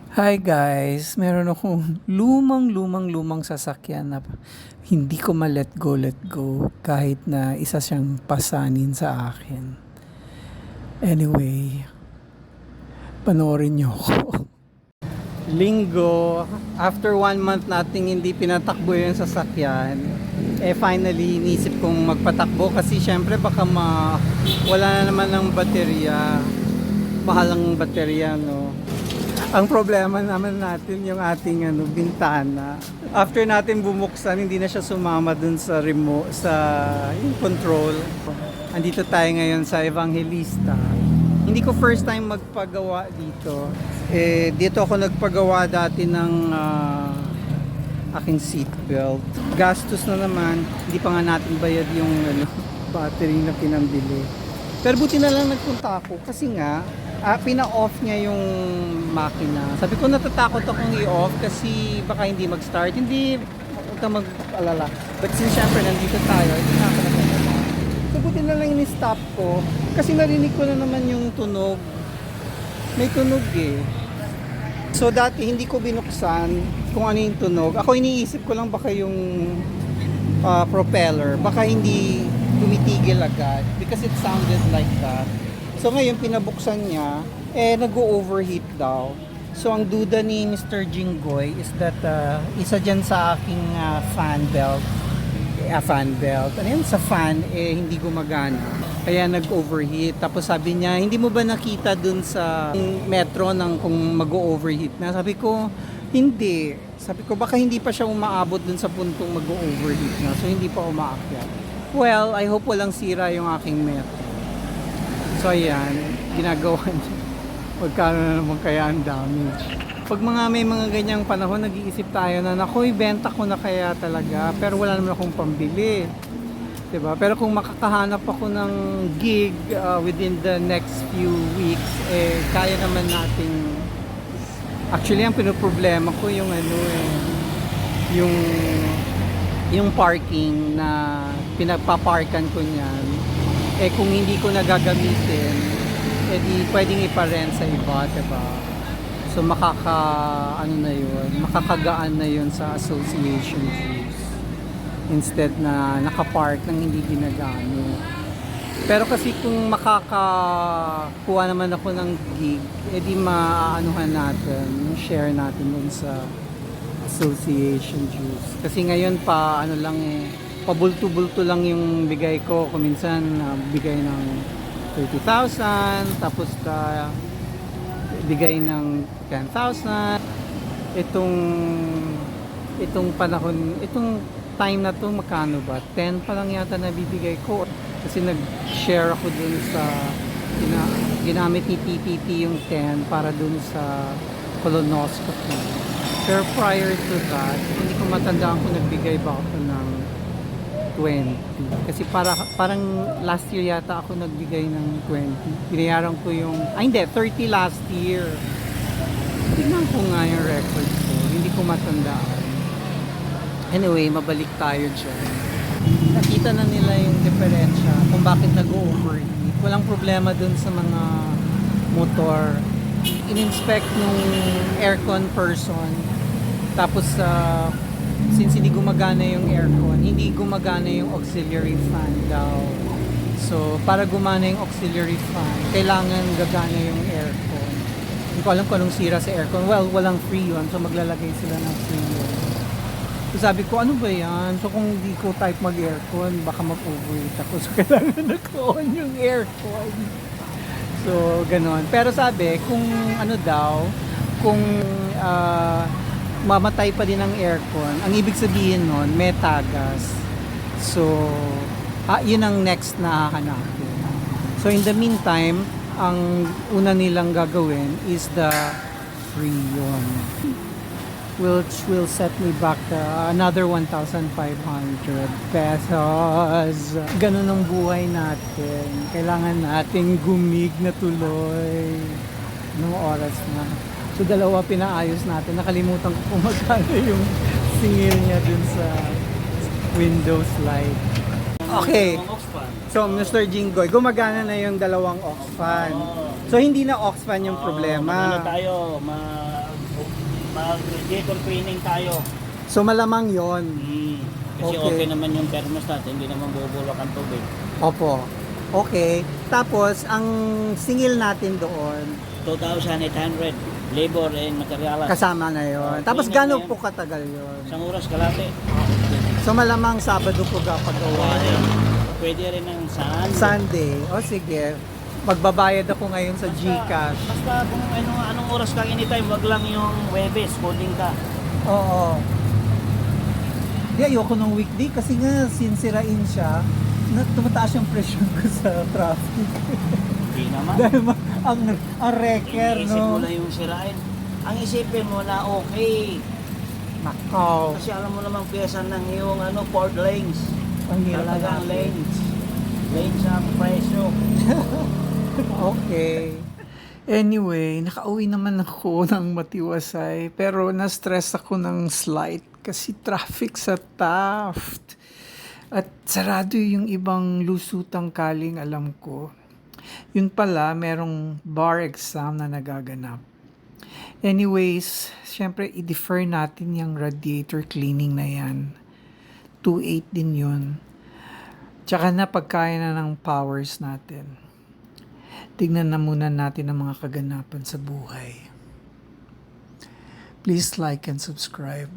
Hi guys, meron akong lumang sasakyan na hindi ko let go kahit na isa siyang pasanin sa akin. Anyway, panoorin niyo ako. Linggo, after 1 month nating hindi pinatakbo yung sasakyan, finally inisip kong magpatakbo kasi syempre baka wala na naman ng baterya. Mahal ang baterya, no? Ang problema naman natin yung ating bintana. After natin bumuksan, hindi na siya sumama dun sa remote, sa yung control. Andito tayo ngayon sa Evangelista. Hindi ko first time magpagawa dito. Dito ako nagpagawa dati ng aking seatbelt. Gastos na naman, hindi pa nga natin bayad yung battery na pinambili. Pero buti na lang nagpunta ako kasi nga pina-off niya yung makina. Sabi ko natatakot akong i-off kasi baka hindi mag-start. Hindi, huwag kang mag-alala. But since syempre nandito tayo, hindi na ako nagpapala. So buti na lang in-stop ko kasi narinig ko na naman yung tunog. May tunog eh. So dati hindi ko binuksan kung ano yung tunog. Ako iniisip ko lang baka yung propeller. Baka hindi tumitigil agad because it sounded like that. So ngayon pinabuksan niya, nag-overheat daw. So ang duda ni Mr. Jinggoy is that isa dyan sa aking fan belt. Ano yan? Sa fan, hindi gumagana. Kaya nag-overheat. Tapos sabi niya, hindi mo ba nakita dun sa metro ng kung mag-overheat na? Sabi ko, hindi. Sabi ko, baka hindi pa siya umaabot dun sa puntong mag-overheat na. So hindi pa umaakyat. Well, I hope walang sira yung aking metro. So ayan, ginagawa niya. Magkano na naman kaya ang damage. Pag may mga ganyang panahon, nag-iisip tayo na, naku, ibenta ko na kaya talaga. Pero wala naman akong pambili. Diba? Pero kung makakahanap ako ng gig within the next few weeks, kaya naman nating... Actually, ang pinoproblema ko yung yung parking na pinagpaparkan ko niyan. Kung hindi ko nagagamitin, di pwedeng iparent sa iba, diba? So makakagaan na yun sa association fees instead na nakapark nang hindi ginagamit. Pero kasi kung makakakuha naman ako ng gig, di maaanuhan natin, share natin dun sa association dues. Kasi ngayon pabulto-bulto lang yung bigay ko. Kuminsan bigay ng 30,000, tapos bigay ng 10,000. Itong panahon, itong time na to, magkano ba? 10 pa lang yata nabibigay ko. Kasi nag-share ako dun sa ginamit ni PPP yung 10 para dun sa colonoscopy. Pero prior to that, hindi ko matandaan kung nagbigay ba ako ng 20. Kasi parang last year yata ako nagbigay ng 20. Binayaran ko yung... hindi, 30 last year. Tignan ko nga yung record ko. Hindi ko matandaan. Anyway, mabalik tayo dyan. Nakita na nila yung diferensya kung bakit nag-overheat. Walang problema dun sa mga motor. In-inspect nung aircon person. Tapos since hindi gumagana yung aircon, hindi gumagana yung auxiliary fan daw. So, para gumana yung auxiliary fan, kailangan gagana yung aircon. Hindi ko alam kung anong sira sa aircon. Well, walang free yun. So, maglalagay sila ng free yun. So, sabi ko, ano ba yan? So, kung hindi ko type mag-aircon, baka mag-overheat ako. So, kailangan nag-on yung aircon. So, ganon. Pero sabi, kung kung mamatay pa din ang aircon, ang ibig sabihin nun, may tagas. So, yun ang next na hahanapin. So, in the meantime, ang una nilang gagawin is the Freon, which will set me back another 1,500 pesos. Ganun ang buhay natin. Kailangan nating gumig na tuloy. Anong oras na? So, dalawa pinaayos natin. Nakalimutan ko kung magkano yung singil niya dun sa window slide. Okay. So, Mr. Jinggoy, gumagana na yung dalawang aux fan. So, hindi na aux fan yung problema. Tayo, mag-radiator cleaning tayo. So malamang yon. Kasi Okay. okay naman yung thermostat, hindi naman bubulok ang tubig. Opo. Okay. Tapos, ang singil natin doon, 2,800 labor and materials. kasama na yon. Oh, Tapos, cleaning gano'n na po katagal yon? Isang oras kalate. So, malamang Sabado po gapagawa. Pwede rin ng saan. Sunday. O, sige. Magbabayad ako ngayon sa GCash. Basta kung anong oras kang anytime, wag lang yung Webes, coding ka. Oo. Di, ayoko ng weekday kasi nga, sinsirain siya, tumataas yung presyon ko sa traffic. Hindi naman. Dahil ang wrecker, Iniisip mo no? na yung sirain. Ang isipin mo na okay. Nakaw. Kasi alam mo namang pyesa ng yung Ford lanes. Ang hirap Talagang na lanes. Lanes ang presyo. Okay. Anyway, nakauwi naman ako ng matiwasay, pero na-stress ako ng slight kasi traffic sa Taft. At sarado yung ibang lusutang kaling alam ko. Yun pala, merong bar exam na nagaganap. Anyways, syempre i-defer natin yung radiator cleaning na yan. 2.8 din yun. Tsaka na pagkaya na ng powers natin. Tignan na muna natin ang mga kaganapan sa buhay. Please like and subscribe.